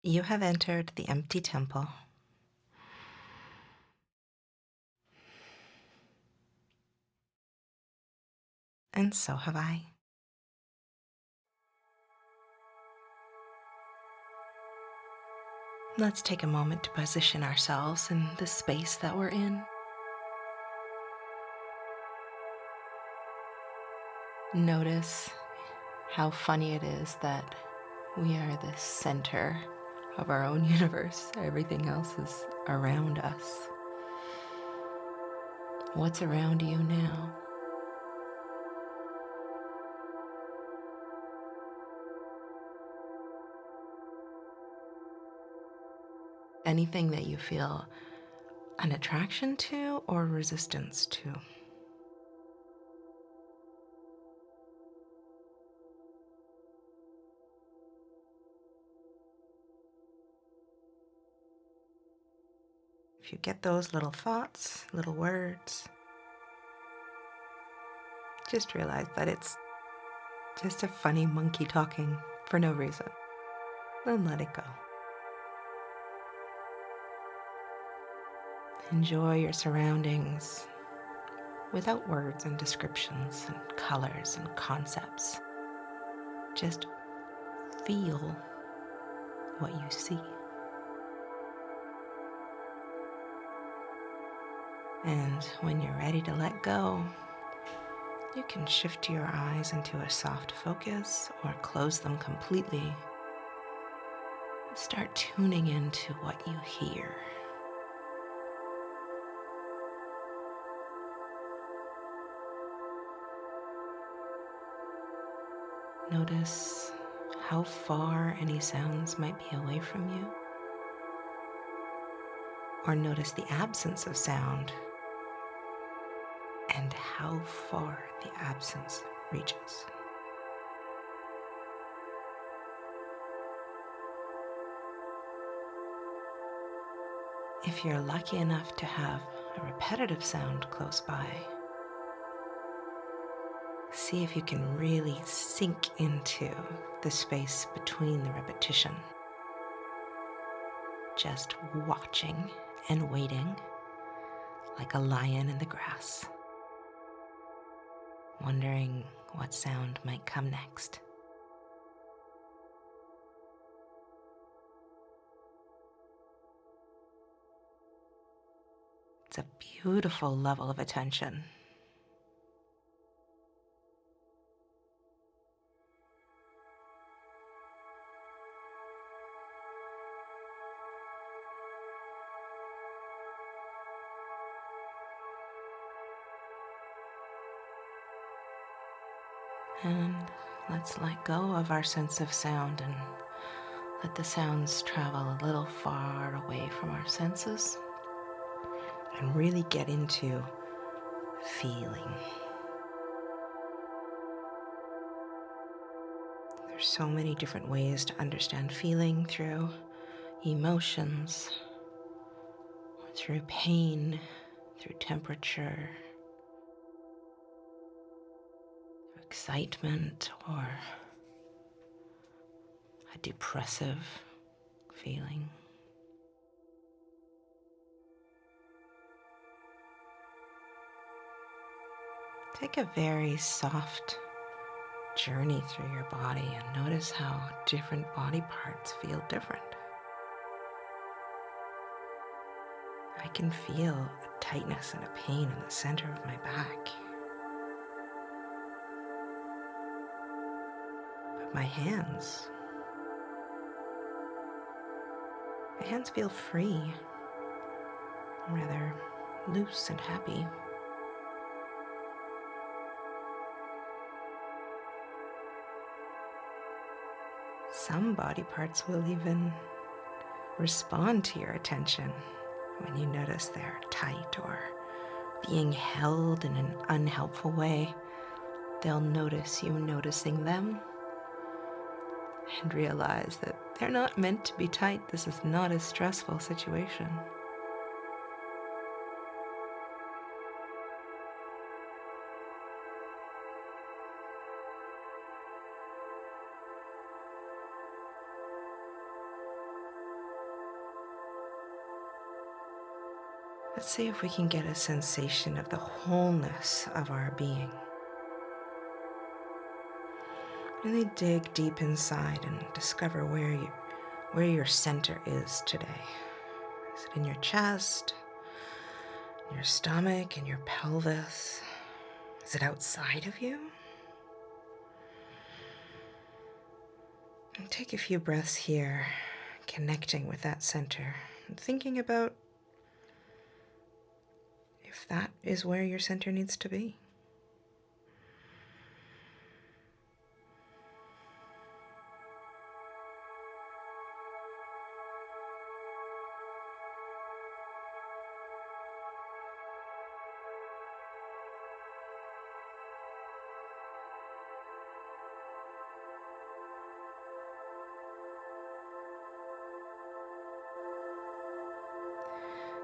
You have entered the empty temple, and so have I. Let's take a moment to position ourselves in the space that we're in. Notice how funny it is that we are the center of our own universe. Everything else is around us. What's around you now? Anything that you feel an attraction to or resistance to? If you get those little thoughts, little words, just realize that it's just a funny monkey talking for no reason. Then let it go. Enjoy your surroundings without words and descriptions and colors and concepts. Just feel what you see. And when you're ready to let go, you can shift your eyes into a soft focus or close them completely. Start tuning into what you hear. Notice how far any sounds might be away from you, or notice the absence of sound and how far the absence reaches. If you're lucky enough to have a repetitive sound close by, see if you can really sink into the space between the repetition. Just watching and waiting like a lion in the grass, wondering what sound might come next. It's a beautiful level of attention. And let's let go of our sense of sound and let the sounds travel a little far away from our senses and really get into feeling. There's so many different ways to understand feeling: through emotions, through pain, through temperature, through excitement, or a depressive feeling. Take a very soft journey through your body and notice how different body parts feel different. I can feel a tightness and a pain in the center of my back. But my hands feel free, rather loose and happy. Some body parts will even respond to your attention when you notice they're tight or being held in an unhelpful way. They'll notice you noticing them and realize that they're not meant to be tight. This is not a stressful situation. Let's see if we can get a sensation of the wholeness of our being. Really dig deep inside and discover where your center is today. Is it in your chest, in your stomach, in your pelvis? Is it outside of you? And take a few breaths here, connecting with that center, and thinking about if that is where your center needs to be.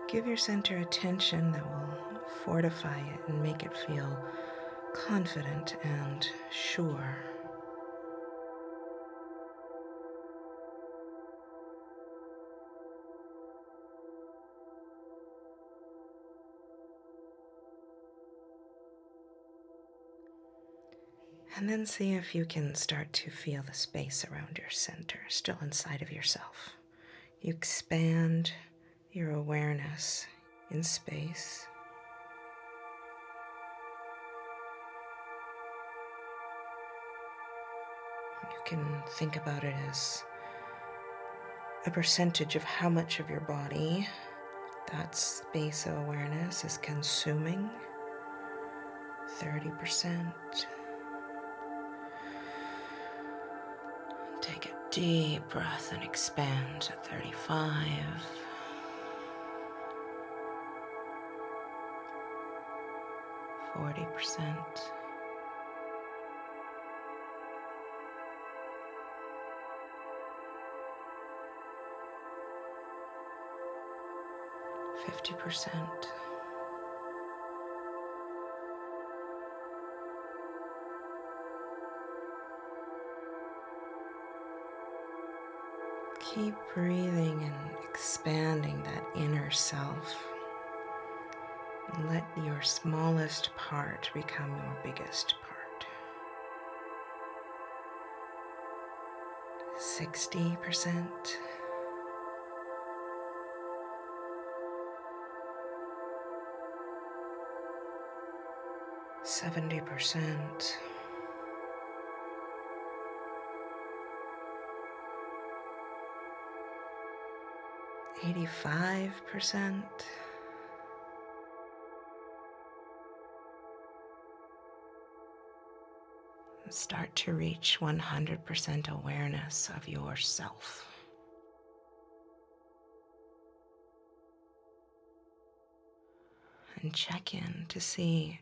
Give your center attention that will fortify it and make it feel confident and sure. And then see if you can start to feel the space around your center, still inside of yourself. You expand your awareness in space. You can think about it as a percentage of how much of your body that space of awareness is consuming. 30%. Take a deep breath and expand at 35. 40%. 50%. Keep breathing and expanding that inner self. And let your smallest part become your biggest part. 60%. 70%. 85%. Start to reach 100% awareness of yourself. And check in to see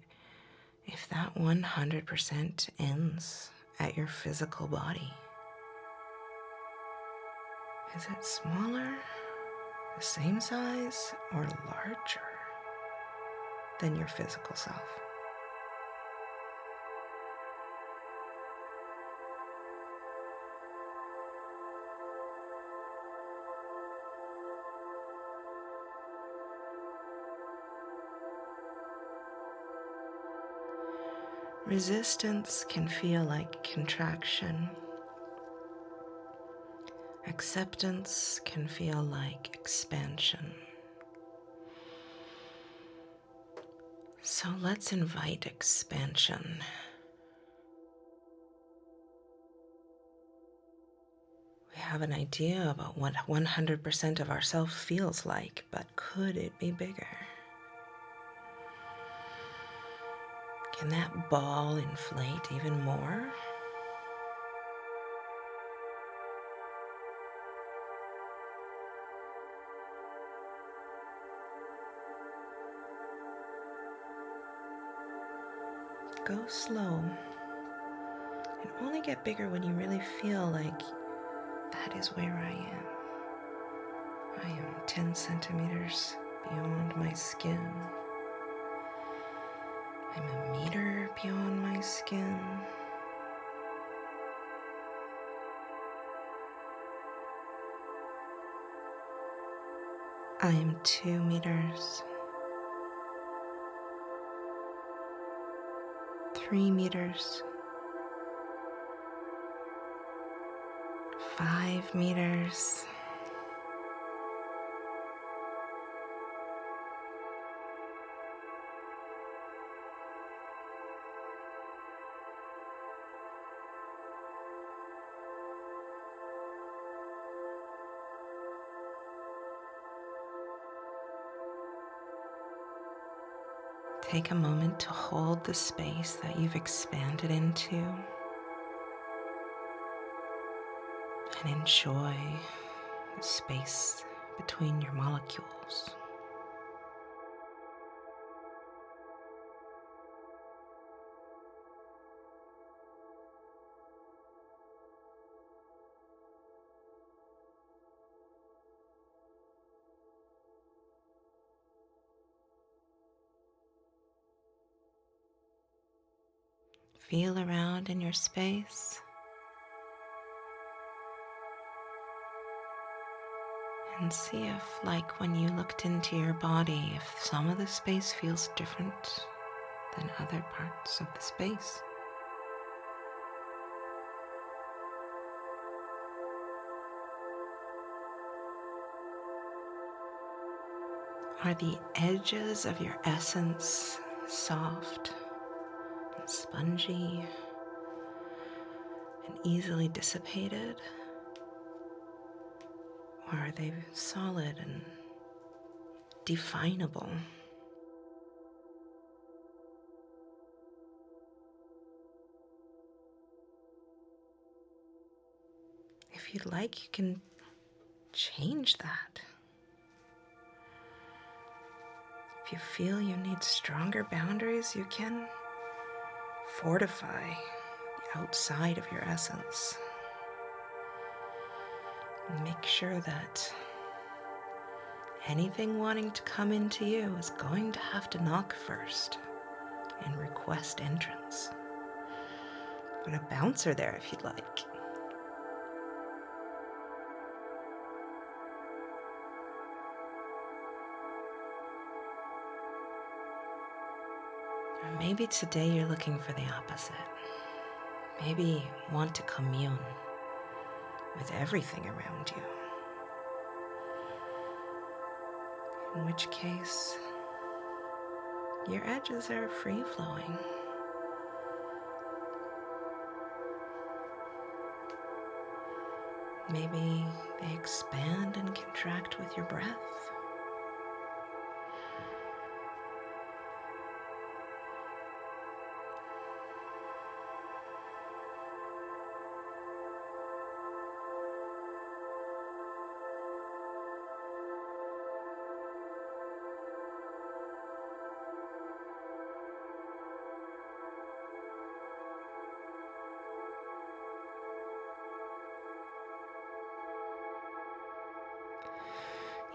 if that 100% ends at your physical body. Is it smaller, the same size, or larger than your physical self? Resistance can feel like contraction. Acceptance can feel like expansion. So let's invite expansion. We have an idea about what 100% of ourself feels like, but could it be bigger? Can that ball inflate even more? Go slow and only get bigger when you really feel like that is where I am. I am 10 centimeters beyond my skin. I'm a meter beyond my skin. I am 2 meters. 3 meters, 5 meters. Take a moment to hold the space that you've expanded into and enjoy the space between your molecules. Feel around in your space and see if, like when you looked into your body, if some of the space feels different than other parts of the space. Are the edges of your essence soft and spongy and easily dissipated? Or are they solid and definable? If you'd like, you can change that. If you feel you need stronger boundaries, you can fortify the outside of your essence. Make sure that anything wanting to come into you is going to have to knock first and request entrance. Put a bouncer there if you'd like. Or maybe today you're looking for the opposite. Maybe you want to commune with everything around you. In which case, your edges are free-flowing. Maybe they expand and contract with your breath.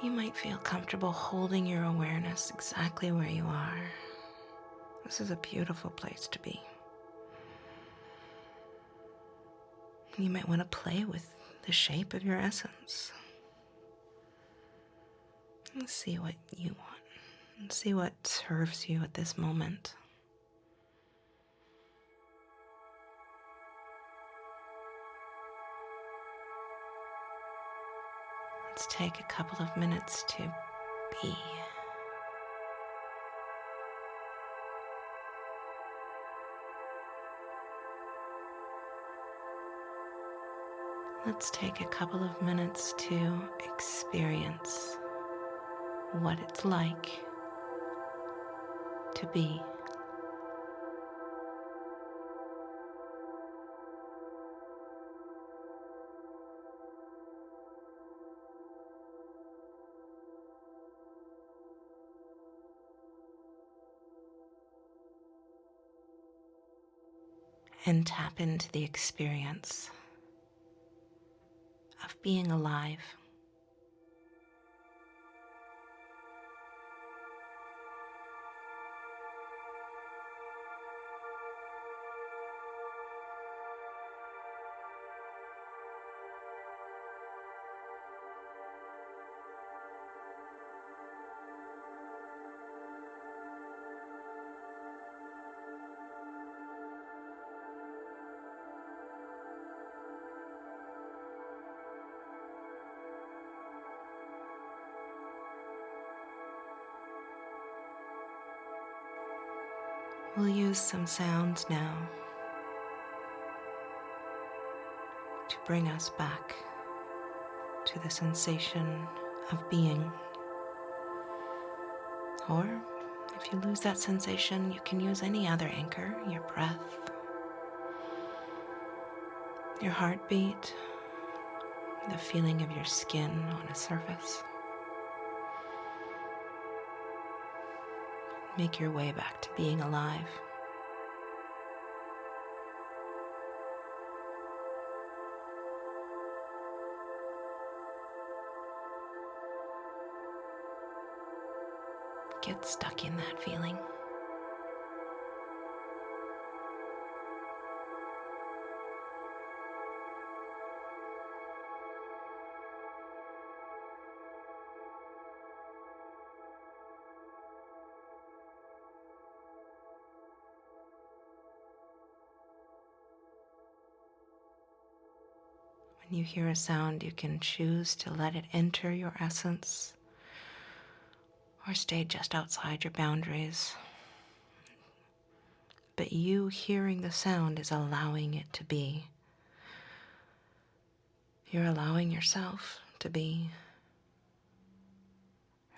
You might feel comfortable holding your awareness exactly where you are. This is a beautiful place to be. You might want to play with the shape of your essence. And see what you want. And see what serves you at this moment. Let's take a couple of minutes to be. Let's take a couple of minutes to experience what it's like to be. And tap into the experience of being alive. We'll use some sounds now to bring us back to the sensation of being. Or if you lose that sensation, you can use any other anchor, your breath, your heartbeat, the feeling of your skin on a surface. Make your way back to being alive. Get stuck in that feeling. When you hear a sound, you can choose to let it enter your essence or stay just outside your boundaries. But you hearing the sound is allowing it to be. You're allowing yourself to be.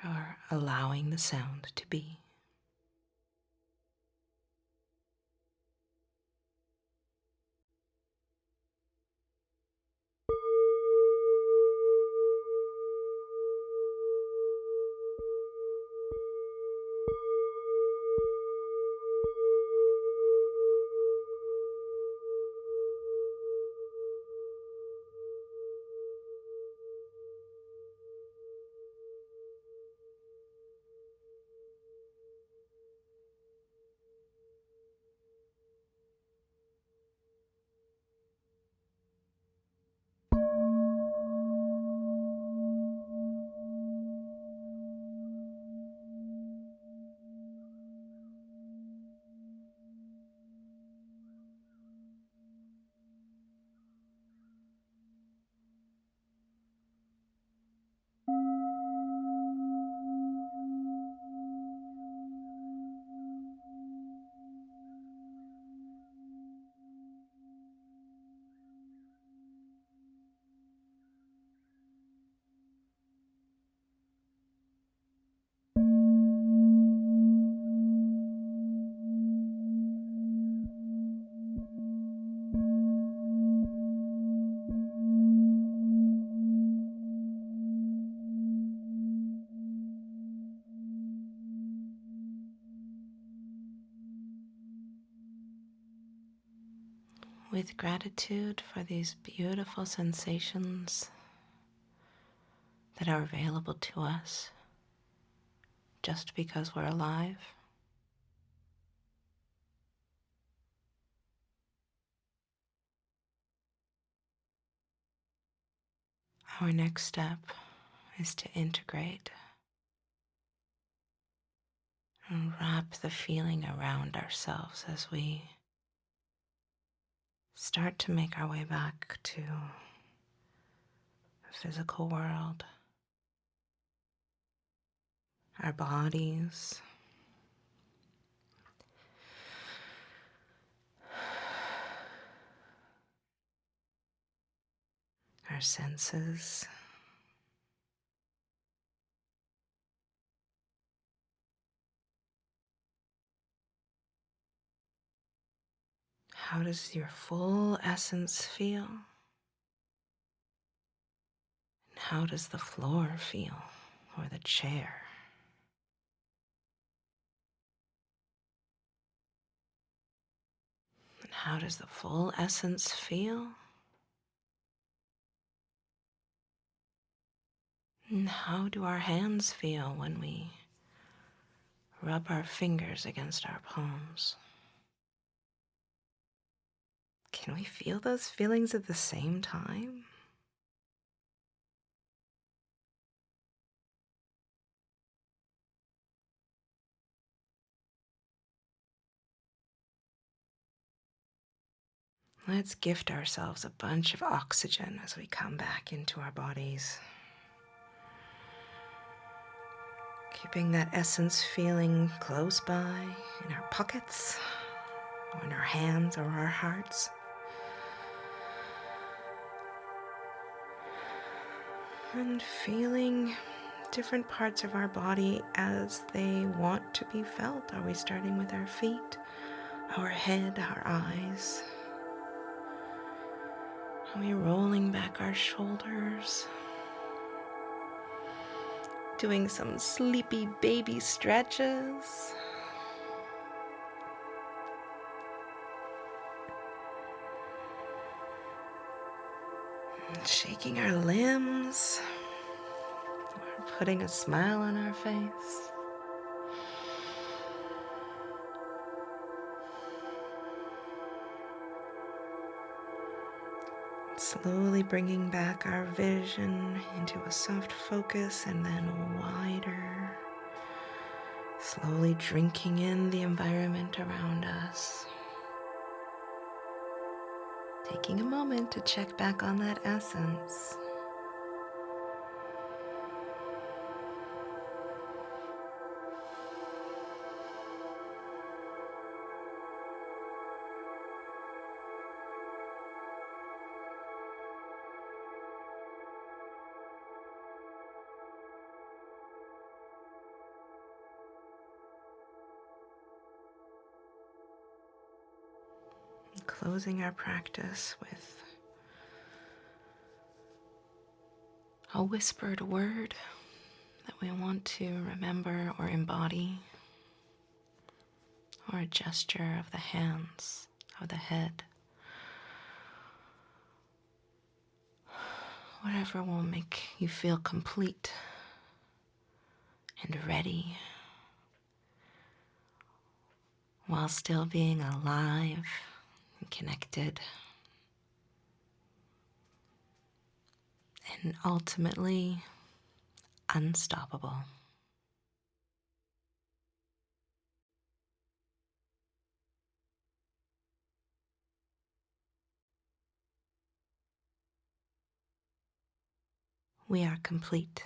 You're allowing the sound to be. With gratitude for these beautiful sensations that are available to us just because we're alive, our next step is to integrate and wrap the feeling around ourselves as we start to make our way back to the physical world, our bodies, our senses. How does your full essence feel? And how does the floor feel, or the chair? And how does the full essence feel? And how do our hands feel when we rub our fingers against our palms? Can we feel those feelings at the same time? Let's gift ourselves a bunch of oxygen as we come back into our bodies. Keeping that essence feeling close by in our pockets, or in our hands or our hearts. And feeling different parts of our body as they want to be felt. Are we starting with our feet, our head, our eyes? Are we rolling back our shoulders? Doing some sleepy baby stretches. And shaking our limbs. Or putting a smile on our face. Slowly bringing back our vision into a soft focus and then wider. Slowly drinking in the environment around us. Taking a moment to check back on that essence. Closing our practice with a whispered word that we want to remember or embody, or a gesture of the hands or the head. Whatever will make you feel complete and ready while still being alive and connected and ultimately unstoppable. We are complete.